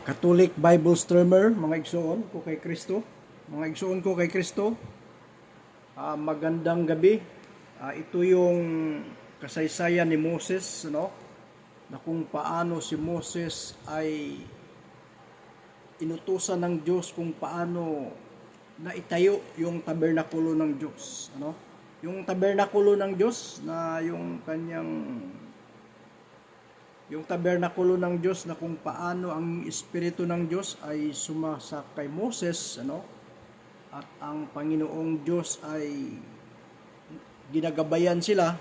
Catholic Bible Streamer, mga igsoon ko kay Kristo. Mga igsoon ko kay Kristo, magandang gabi. Ito yung kasaysayan ni Moses, no? Na kung paano si Moses ay inutusan ng Diyos kung paano naitayo yung tabernakulo ng Diyos, ano? Yung tabernakulo ng Diyos na yung tabernakulo ng Diyos na kung paano ang Espiritu ng Diyos ay sumasa kay Moses, ano? At ang Panginoong Diyos ay ginagabayan sila.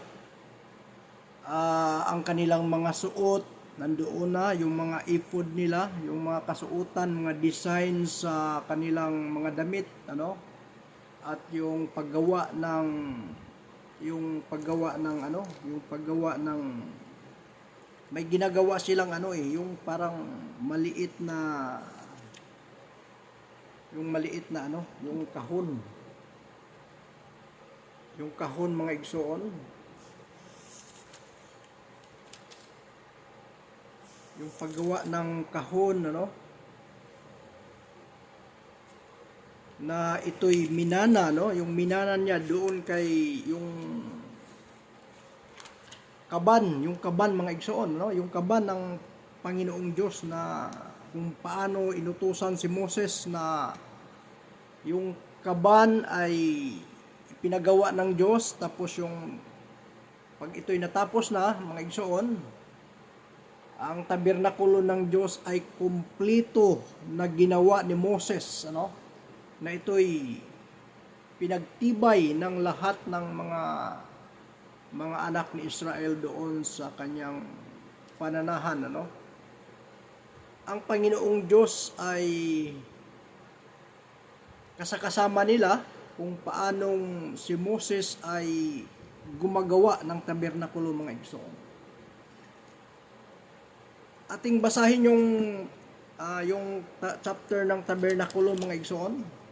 Ang kanilang mga suot, nandoon na yung mga ephod nila, yung mga kasuotan, mga design sa kanilang mga damit, ano? At yung paggawa ng may ginagawa silang yung parang maliit na yung kahon. Yung kahon, mga igsoon. Yung paggawa ng kahon, na ito'y minana, yung minana niya doon kay yung kaban, mga igsoon, yung kaban ng Panginoong Diyos na kung paano inutusan si Moses na yung kaban ay pinagawa ng Diyos, tapos yung pag ito'y natapos na, mga igsoon, ang tabernakulo ng Diyos ay kumplito na ginawa ni Moses, na ito'y pinagtibay ng lahat ng mga anak ni Israel doon sa kanyang pananahan, Ang Panginoong Diyos ay kasama nila kung paanong si Moses ay gumagawa ng tabernakulo, mga igsoon. Ating basahin yung chapter ng tabernakulo, mga igsoon.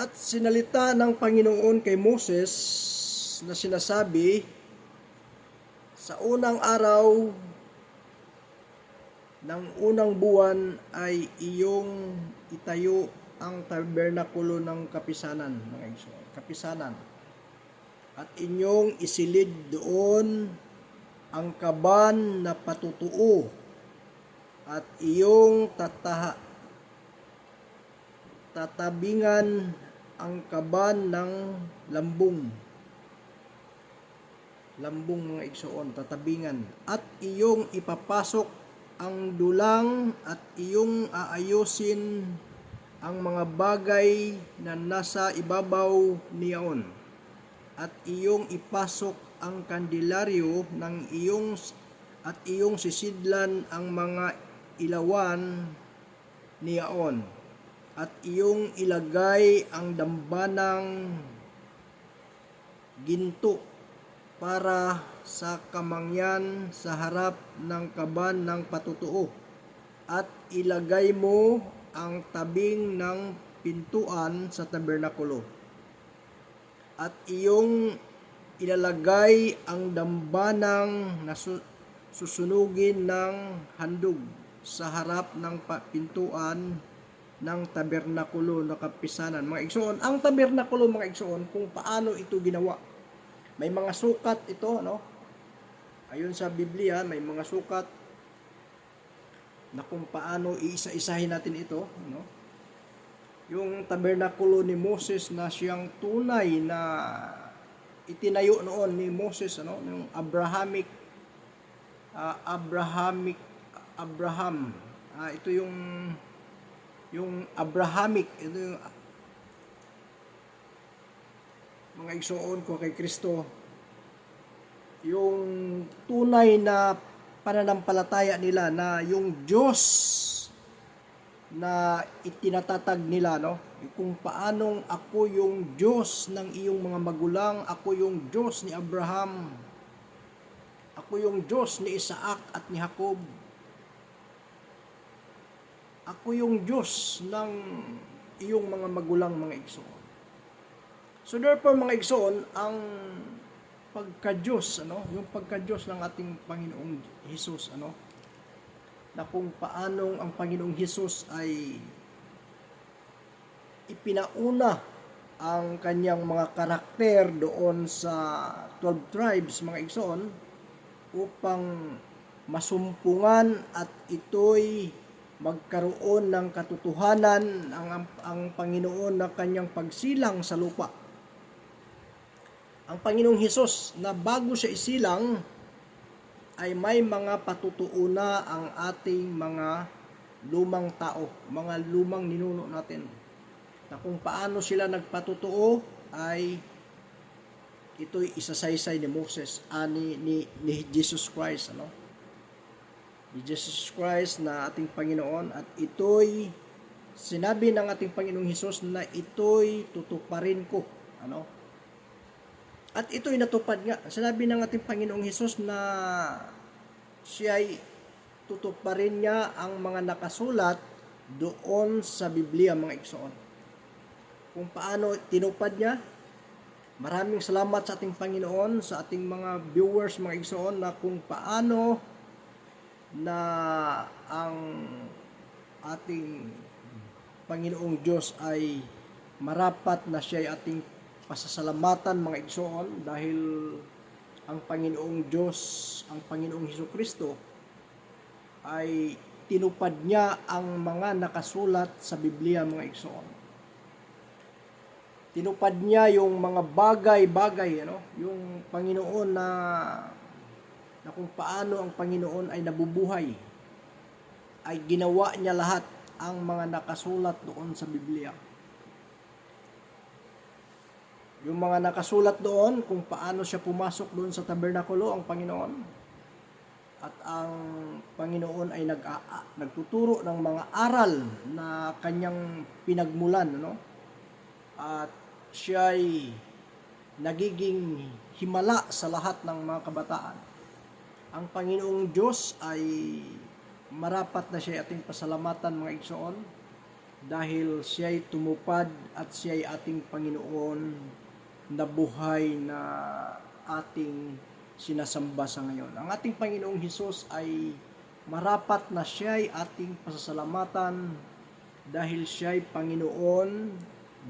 At sinalita ng Panginoon kay Moses na sinasabi, sa unang araw ng unang buwan ay iyong itayo ang tabernakulo ng kapisanan, mga igsoon, kapisanan. At inyong isilid doon ang kaban na patutuo at iyong tatabingan ang kaban ng lambung, mga igsoon, tatabingan. At iyong ipapasok ang dulang at iyong aayusin ang mga bagay na nasa ibabaw niyaon. At iyong ipasok ang kandilaryo ng iyong sisidlan ang mga ilawan niyaon. At iyong ilagay ang dambanang ginto para sa kamangyan sa harap ng kaban ng patutuo. At ilagay mo ang tabing ng pintuan sa tabernakulo. At iyong ilalagay ang dambanang susunugin ng handog sa harap ng pintuan ng tabernakulo na kapisanan, mga igsoon. Ang tabernakulo, mga igsoon, kung paano ito ginawa. May mga sukat ito, Ayon sa Biblia, may mga sukat na kung paano iisa-isahin natin ito, Yung tabernakulo ni Moses na siyang tunay na itinayo noon ni Moses, yung Abraham. Ito yung Abrahamic, ito yung mga igsoon ko kay Kristo, yung tunay na pananampalataya nila na yung Diyos na itinatatag nila, kung paanong ako yung Diyos ng iyong mga magulang, ako yung Diyos ni Abraham, ako yung Diyos ni Isaac at ni Jacob, ako yung Diyos ng iyong mga magulang, mga igsoon. So therefore mga igsoon, ang pagka-Diyos, yung pagka-Diyos ng ating Panginoong Hesus, na kung paanong ang Panginoong Hesus ay ipinauna ang kanyang mga karakter doon sa 12 tribes, mga igsoon, upang masumpungan at ito'y magkaroon ng katotohanan ang Panginoon na kanyang pagsilang sa lupa. Ang Panginoong Hesus na bago siya isilang ay may mga patutuuna ang ating mga lumang tao, mga lumang ninuno natin, na kung paano sila nagpatutuo ay ito'y isasaysay ni Moses, ni Jesus Christ, ni Jesus Christ na ating Panginoon, at ito'y sinabi ng ating Panginoong Hesus na ito'y tutuparin ko, At ito'y natupad nga. Sinabi ng ating Panginoong Hesus na siya'y tutuparin niya ang mga nakasulat doon sa Biblia, mga igsoon. Kung paano tinupad niya, maraming salamat sa ating Panginoon, sa ating mga viewers, mga igsoon, na kung paano na ang ating Panginoong Diyos ay marapat na siya ay ating pasasalamatan, mga igsoon, dahil ang Panginoong Diyos, ang Panginoong Hesukristo ay tinupad niya ang mga nakasulat sa Biblia, mga igsoon. Tinupad niya yung mga bagay-bagay, yung Panginoon na kung paano ang Panginoon ay nabubuhay, ay ginawa niya lahat ang mga nakasulat doon sa Biblia. Yung mga nakasulat doon, kung paano siya pumasok doon sa tabernakulo, ang Panginoon, at ang Panginoon ay nagtuturo ng mga aral na kanyang pinagmulan, at siya'y nagiging himala sa lahat ng mga kabataan. Ang Panginoong Diyos ay marapat na siya ating pasalamatan, mga igsoon, dahil siya'y tumupad at siya'y ating Panginoon na buhay na ating sinasamba sa ngayon. Ang ating Panginoong Hesus ay marapat na siya'y ating pasasalamatan dahil siya'y Panginoon,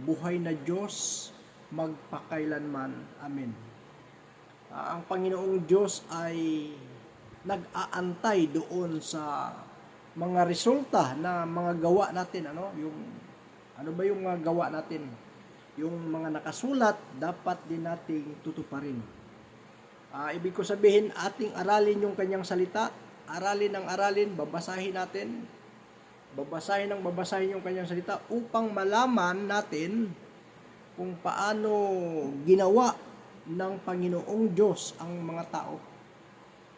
buhay na Diyos, magpakailanman. Amen. Ang Panginoong Diyos ay nag-aantay doon sa mga resulta na mga gawa natin, yung mga gawa natin, yung mga nakasulat, dapat din nating tutuparin. Ibig ko sabihin, ating aralin yung kanyang salita, aralin, babasahin natin, babasahin yung kanyang salita upang malaman natin kung paano ginawa ng Panginoong Diyos ang mga tao,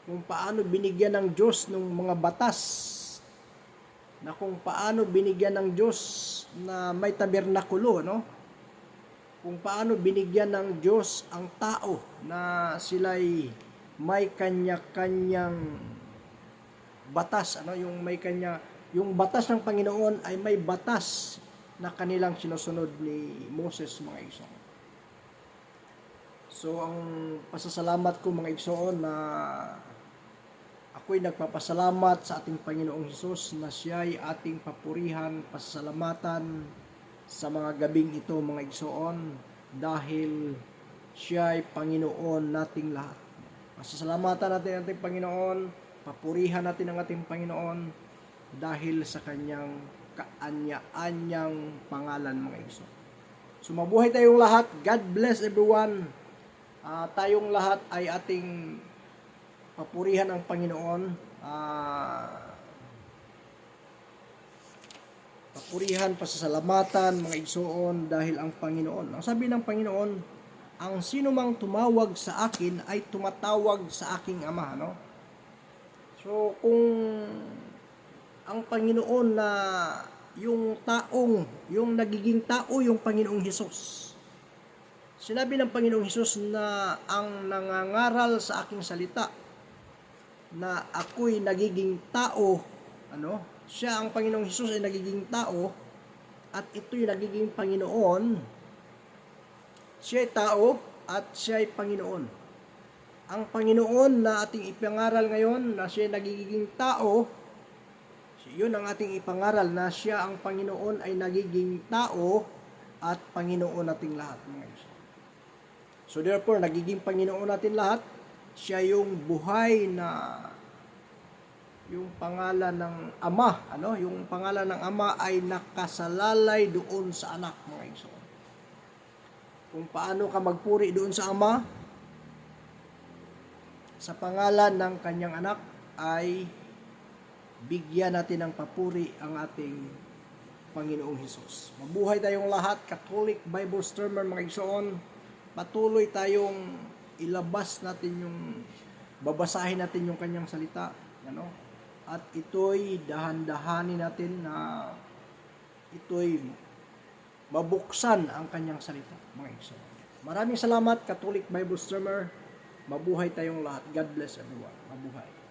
kung paano binigyan ng Diyos ng mga batas, na kung paano binigyan ng Diyos na may tabernakulo, kung paano binigyan ng Diyos ang tao na sila'y may kanya-kanyang batas, yung batas ng Panginoon ay may batas na kanilang sinusunod ni Moses, mga igsoon. So ang pasasalamat ko, mga igsoon, na ako'y nagpapasalamat sa ating Panginoong Hesus na siya'y ating papurihan, pasasalamatan sa mga gabing ito, mga igsoon, dahil siya'y Panginoon nating lahat. Pasasalamatan natin ang ating Panginoon, papurihan natin ang ating Panginoon dahil sa kanyang kaanya-anyang pangalan, mga igsoon. So mabuhay tayong lahat. God bless everyone. Tayong lahat ay ating papurihan ang Panginoon, papurihan, pasasalamatan, mga igsoon, dahil ang Panginoon, ang sabi ng Panginoon, ang sino mang tumawag sa akin ay tumatawag sa aking Ama, So kung ang Panginoon na yung nagiging tao, yung Panginoong Hesus, sinabi ng Panginoong Hesus na ang nangangaral sa aking salita, na ako'y nagiging tao, siya, ang Panginoong Hesus, ay nagiging tao, at ito'y nagiging Panginoon. Siya'y tao at siya'y Panginoon. Ang Panginoon na ating ipangaral ngayon na siya nagiging tao, yun ang ating ipangaral na siya ang Panginoon ay nagiging tao at Panginoon nating lahat. So therefore, nagiging Panginoon natin lahat. Siya yung buhay na yung pangalan ng Ama, yung pangalan ng Ama ay nakasalalay doon sa anak, mga igsoon. Kung paano ka magpuri doon sa Ama, sa pangalan ng kanyang anak ay bigyan natin ng papuri ang ating Panginoong Hesus. Mabuhay tayong lahat, Catholic Bible Streamer, mga igsoon. Patuloy tayong ilabas natin babasahin natin yung kanyang salita, at ito'y dahan-dahanin natin na ito'y mabuksan ang kanyang salita, mga igsoon. Maraming salamat, Catholic Bible Streamer. Mabuhay tayong lahat. God bless everyone. Mabuhay.